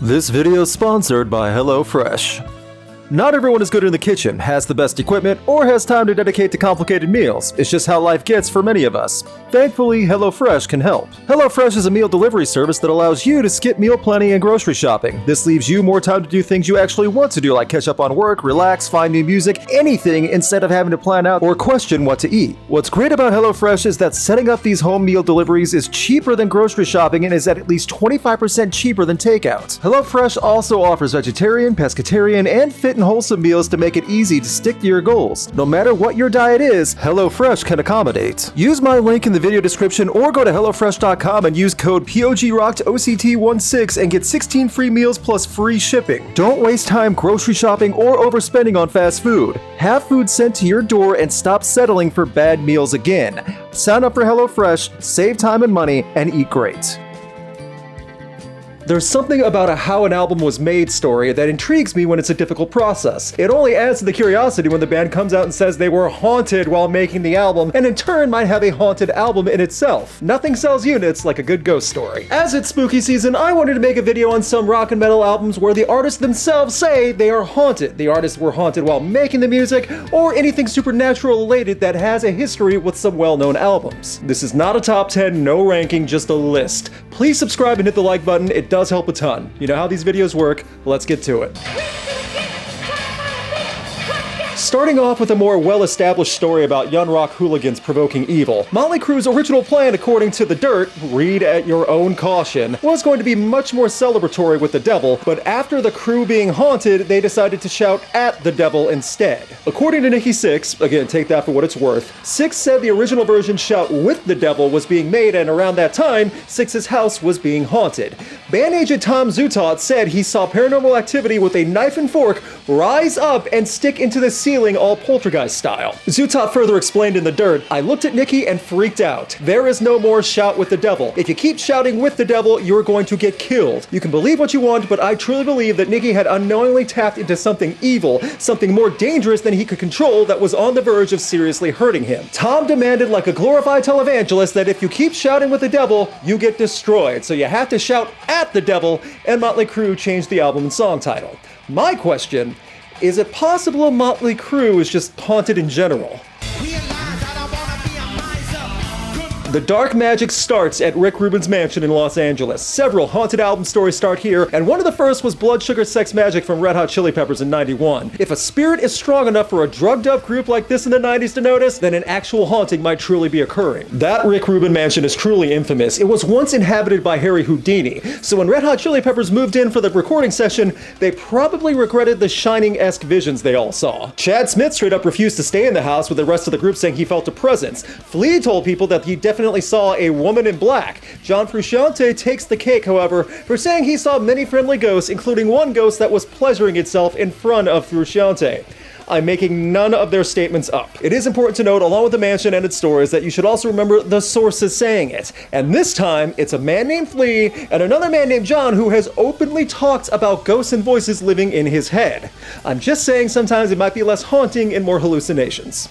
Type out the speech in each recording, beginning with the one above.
This video is sponsored by HelloFresh. Not everyone is good in the kitchen, has the best equipment, or has time to dedicate to complicated meals. It's just how life gets for many of us. Thankfully, HelloFresh can help. HelloFresh is a meal delivery service that allows you to skip meal planning and grocery shopping. This leaves you more time to do things you actually want to do, like catch up on work, relax, find new music, anything, instead of having to plan out or question what to eat. What's great about HelloFresh is that setting up these home meal deliveries is cheaper than grocery shopping and is at least 25% cheaper than takeout. HelloFresh also offers vegetarian, pescatarian, and fit and wholesome meals to make it easy to stick to your goals. No matter what your diet is, HelloFresh can accommodate. Use my link in the video description or go to HelloFresh.com and use code POGROCKEDOCT16 and get 16 free meals plus free shipping. Don't waste time grocery shopping or overspending on fast food. Have food sent to your door and stop settling for bad meals again. Sign up for HelloFresh, save time and money, and eat great. There's something about a how an album was made story that intrigues me when it's a difficult process. It only adds to the curiosity when the band comes out and says they were haunted while making the album, and in turn might have a haunted album in itself. Nothing sells units like a good ghost story. As it's spooky season, I wanted to make a video on some rock and metal albums where the artists themselves say they are haunted. The artists were haunted while making the music, or anything supernatural related that has a history with some well-known albums. This is not a top 10, no ranking, just a list. Please subscribe and hit the like button. It does help a ton. You know how these videos work. Let's get to it. Starting off with a more well-established story about young rock hooligans provoking evil, Mötley Crüe's original plan, according to The Dirt, read at your own caution, was going to be much more celebratory with the devil, but after the crew being haunted, they decided to shout at the devil instead. According to Nikki Sixx, again, take that for what it's worth, Sixx said the original version Shout with the Devil was being made, and around that time, Sixx's house was being haunted. Band agent Tom Zutaut said he saw paranormal activity with a knife and fork rise up and stick into the ceiling all poltergeist style. Zutaut further explained in The Dirt, I looked at Nikki and freaked out. There is no more shout with the devil. If you keep shouting with the devil, you're going to get killed. You can believe what you want, but I truly believe that Nikki had unknowingly tapped into something evil, something more dangerous than he could control that was on the verge of seriously hurting him. Tom demanded like a glorified televangelist that if you keep shouting with the devil, you get destroyed. So you have to shout at the devil, and Mötley Crüe changed the album and song title. My question, is it possible Mötley Crüe is just haunted in general? The dark magic starts at Rick Rubin's mansion in Los Angeles. Several haunted album stories start here, and one of the first was Blood Sugar Sex Magik from Red Hot Chili Peppers in '91. If a spirit is strong enough for a drugged up group like this in the '90s to notice, then an actual haunting might truly be occurring. That Rick Rubin mansion is truly infamous. It was once inhabited by Harry Houdini, so when Red Hot Chili Peppers moved in for the recording session, they probably regretted the Shining-esque visions they all saw. Chad Smith straight up refused to stay in the house, with the rest of the group saying he felt a presence. Flea told people that he definitely saw a woman in black. John Frusciante takes the cake, however, for saying he saw many friendly ghosts, including one ghost that was pleasuring itself in front of Frusciante. I'm making none of their statements up. It is important to note, along with the mansion and its stories, that you should also remember the sources saying it. And this time, it's a man named Flea and another man named John who has openly talked about ghosts and voices living in his head. I'm just saying sometimes it might be less haunting and more hallucinations.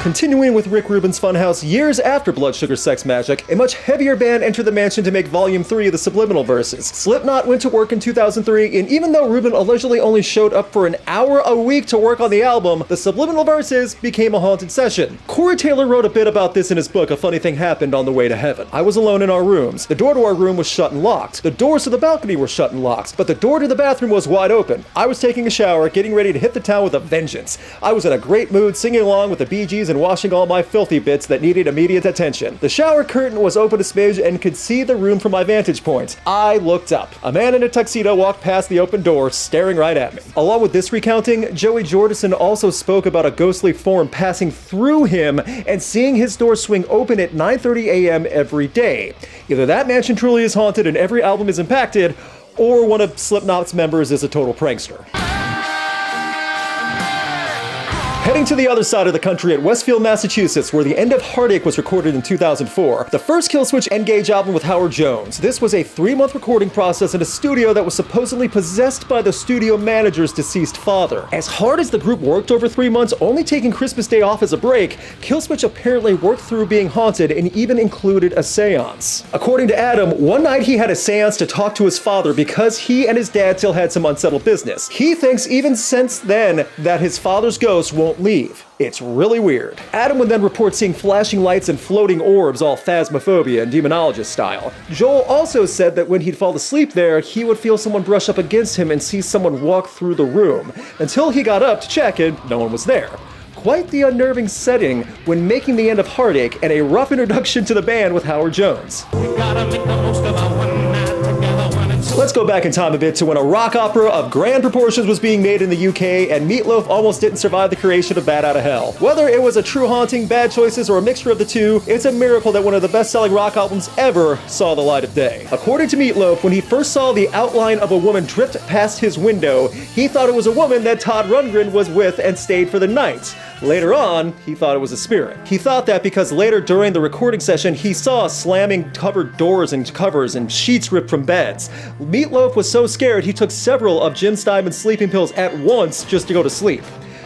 Continuing with Rick Rubin's Funhouse, years after Blood Sugar Sex Magik, a much heavier band entered the mansion to make Volume 3 of the Subliminal Verses. Slipknot went to work in 2003, and even though Rubin allegedly only showed up for an hour a week to work on the album, the Subliminal Verses became a haunted session. Corey Taylor wrote a bit about this in his book, A Funny Thing Happened on the Way to Heaven. I was alone in our rooms. The door to our room was shut and locked. The doors to the balcony were shut and locked, but the door to the bathroom was wide open. I was taking a shower, getting ready to hit the town with a vengeance. I was in a great mood, singing along with the Bee Gees and washing all my filthy bits that needed immediate attention. The shower curtain was open a smidge and could see the room from my vantage point. I looked up. A man in a tuxedo walked past the open door, staring right at me. Along with this recounting, Joey Jordison also spoke about a ghostly form passing through him and seeing his door swing open at 9:30 a.m. every day. Either that mansion truly is haunted and every album is impacted, or one of Slipknot's members is a total prankster. Heading to the other side of the country at Westfield, Massachusetts, where the end of Heartache was recorded in 2004, the first Killswitch Engage album with Howard Jones. This was a 3-month recording process in a studio that was supposedly possessed by the studio manager's deceased father. As hard as the group worked over 3 months, only taking Christmas Day off as a break, Killswitch apparently worked through being haunted and even included a seance. According to Adam, one night he had a seance to talk to his father because he and his dad still had some unsettled business. He thinks even since then that his father's ghost won't leave. It's really weird. Adam would then report seeing flashing lights and floating orbs, all phasmophobia and demonologist style. Joel also said that when he'd fall asleep there, he would feel someone brush up against him and see someone walk through the room, until he got up to check and no one was there. Quite the unnerving setting when making the end of Heartache, and a rough introduction to the band with Howard Jones. Let's go back in time a bit to when a rock opera of grand proportions was being made in the UK and Meat Loaf almost didn't survive the creation of Bat Out of Hell. Whether it was a true haunting, bad choices, or a mixture of the two, it's a miracle that one of the best-selling rock albums ever saw the light of day. According to Meat Loaf, when he first saw the outline of a woman drift past his window, he thought it was a woman that Todd Rundgren was with and stayed for the night. Later on, he thought it was a spirit. He thought that because later during the recording session, he saw slamming covered doors and covers and sheets ripped from beds. Meat Loaf was so scared he took several of Jim Steinman's sleeping pills at once just to go to sleep.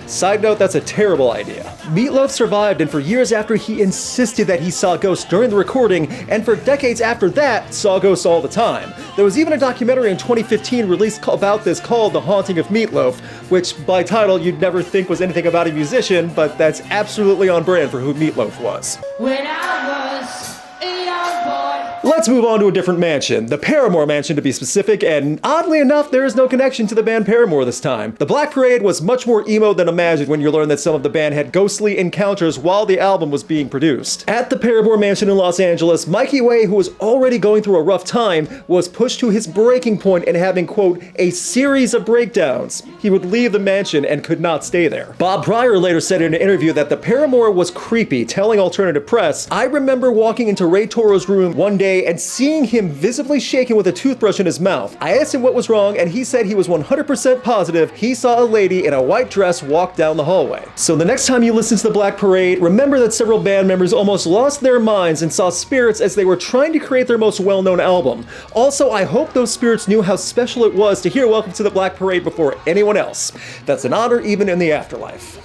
Side note, that's a terrible idea. Meat Loaf survived, and for years after, he insisted that he saw ghosts during the recording, and for decades after that, saw ghosts all the time. There was even a documentary in 2015 released about this called The Haunting of Meat Loaf, which by title you'd never think was anything about a musician, but that's absolutely on brand for who Meat Loaf was. When I was a young boy. Let's move on to a different mansion, the Paramore mansion to be specific, and oddly enough, there is no connection to the band Paramore this time. The Black Parade was much more emo than imagined when you learn that some of the band had ghostly encounters while the album was being produced. At the Paramore mansion in Los Angeles, Mikey Way, who was already going through a rough time, was pushed to his breaking point and having, quote, a series of breakdowns. He would leave the mansion and could not stay there. Bob Pryor later said in an interview that the Paramore was creepy, telling Alternative Press, "I remember walking into Ray Toro's room one day and seeing him visibly shaking with a toothbrush in his mouth. I asked him what was wrong, and he said he was 100% positive he saw a lady in a white dress walk down the hallway." So the next time you listen to the Black Parade, remember that several band members almost lost their minds and saw spirits as they were trying to create their most well-known album. Also, I hope those spirits knew how special it was to hear Welcome to the Black Parade before anyone else. That's an honor even in the afterlife.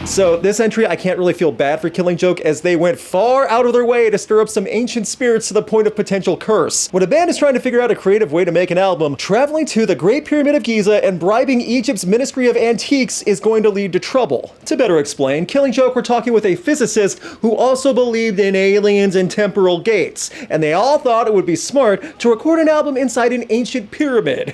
So this entry, I can't really feel bad for Killing Joke, as they went far out of their way to stir up some ancient spirits to the point of potential curse. When a band is trying to figure out a creative way to make an album, traveling to the Great Pyramid of Giza and bribing Egypt's Ministry of Antiques is going to lead to trouble. To better explain, Killing Joke were talking with a physicist who also believed in aliens and temporal gates, and they all thought it would be smart to record an album inside an ancient pyramid.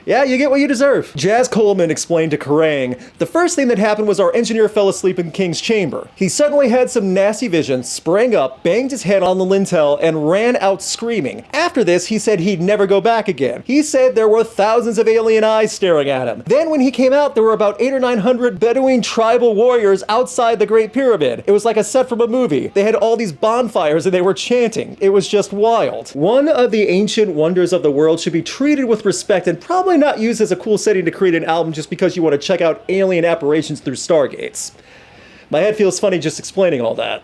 Yeah, you get what you deserve. Jazz Coleman explained to Kerrang, "The first thing that happened was our engineer fell asleep in King's chamber. He suddenly had some nasty vision, sprang up, banged his head on the lintel, and ran out screaming. After this, he said he'd never go back again. He said there were thousands of alien eyes staring at him. Then when he came out, there were about 800 or 900 Bedouin tribal warriors outside the Great Pyramid. It was like a set from a movie. They had all these bonfires and they were chanting. It was just wild." One of the ancient wonders of the world should be treated with respect and probably not used as a cool setting to create an album just because you want to check out alien apparitions through stargates. My head feels funny just explaining all that.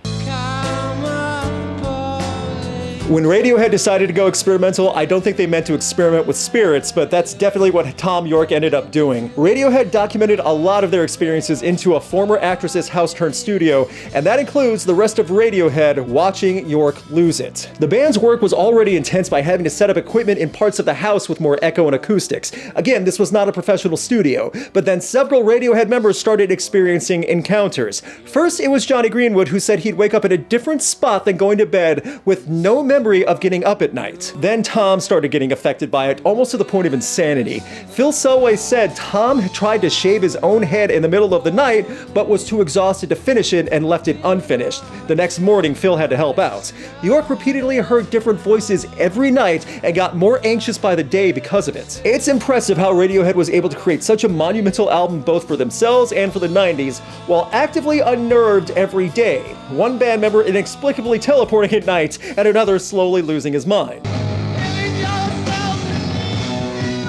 When Radiohead decided to go experimental, I don't think they meant to experiment with spirits, but that's definitely what Tom York ended up doing. Radiohead documented a lot of their experiences into a former actress's house-turned-studio, and that includes the rest of Radiohead watching York lose it. The band's work was already intense by having to set up equipment in parts of the house with more echo and acoustics. Again, this was not a professional studio, but then several Radiohead members started experiencing encounters. First, it was Johnny Greenwood, who said he'd wake up at a different spot than going to bed with no memory of getting up at night. Then Tom started getting affected by it, almost to the point of insanity. Phil Selway said Tom tried to shave his own head in the middle of the night, but was too exhausted to finish it and left it unfinished. The next morning, Phil had to help out. York repeatedly heard different voices every night and got more anxious by the day because of it. It's impressive how Radiohead was able to create such a monumental album both for themselves and for the 90s, while actively unnerved every day. One band member inexplicably teleporting at night, and another slowly losing his mind.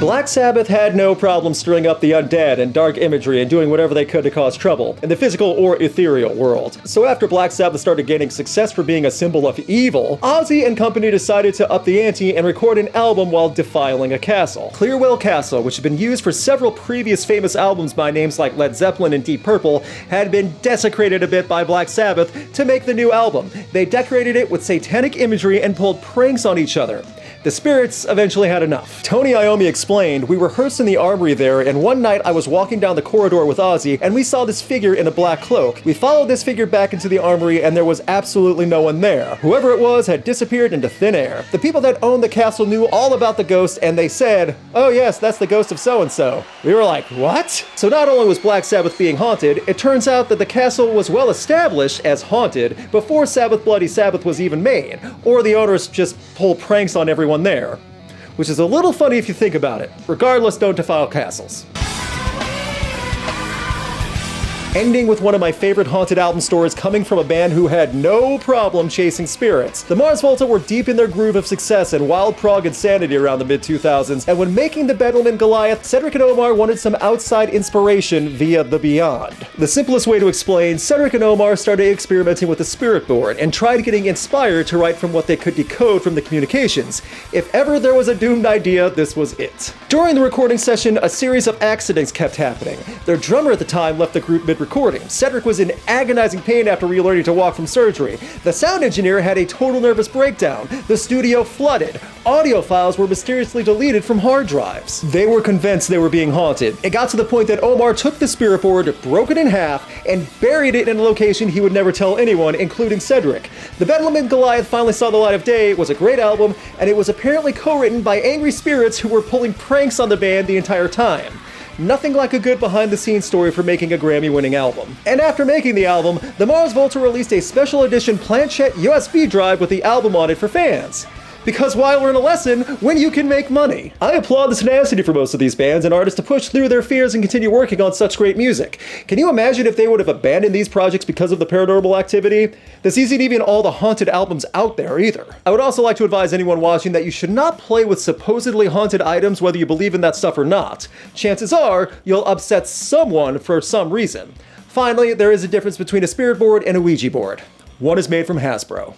Black Sabbath had no problem stirring up the undead and dark imagery and doing whatever they could to cause trouble in the physical or ethereal world. So after Black Sabbath started gaining success for being a symbol of evil, Ozzy and company decided to up the ante and record an album while defiling a castle. Clearwell Castle, which had been used for several previous famous albums by names like Led Zeppelin and Deep Purple, had been desecrated a bit by Black Sabbath to make the new album. They decorated it with satanic imagery and pulled pranks on each other. The spirits eventually had enough. Tony Iommi explained, "We rehearsed in the armory there, and one night I was walking down the corridor with Ozzy, and we saw this figure in a black cloak. We followed this figure back into the armory, and there was absolutely no one there. Whoever it was had disappeared into thin air. The people that owned the castle knew all about the ghost, and they said, 'Oh yes, that's the ghost of so-and-so.' We were like, what?" So not only was Black Sabbath being haunted, it turns out that the castle was well established as haunted before Sabbath Bloody Sabbath was even made, or the owners just pull pranks on everyone there. Which is a little funny if you think about it. Regardless, don't defile castles. Ending with one of my favorite haunted album stories coming from a band who had no problem chasing spirits. The Mars Volta were deep in their groove of success and wild prog insanity around the mid-2000s, and when making the Bedlam and Goliath, Cedric and Omar wanted some outside inspiration via the Beyond. The simplest way to explain, Cedric and Omar started experimenting with the spirit board and tried getting inspired to write from what they could decode from the communications. If ever there was a doomed idea, this was it. During the recording session, a series of accidents kept happening. Their drummer at the time left the group mid-recording. Cedric was in agonizing pain after relearning to walk from surgery. The sound engineer had a total nervous breakdown. The studio flooded. Audio files were mysteriously deleted from hard drives. They were convinced they were being haunted. It got to the point that Omar took the spirit board, broke it in half, and buried it in a location he would never tell anyone, including Cedric. The Bedlam and Goliath finally saw the light of day. It was a great album, and it was apparently co-written by angry spirits who were pulling pranks on the band the entire time. Nothing like a good behind-the-scenes story for making a Grammy-winning album. And after making the album, the Mars Volta released a special edition planchette USB drive with the album on it for fans. Because why learn a lesson when you can make money? I applaud the tenacity for most of these bands and artists to push through their fears and continue working on such great music. Can you imagine if they would have abandoned these projects because of the paranormal activity? This isn't even all the haunted albums out there either. I would also like to advise anyone watching that you should not play with supposedly haunted items whether you believe in that stuff or not. Chances are, you'll upset someone for some reason. Finally, there is a difference between a spirit board and a Ouija board. One is made from Hasbro.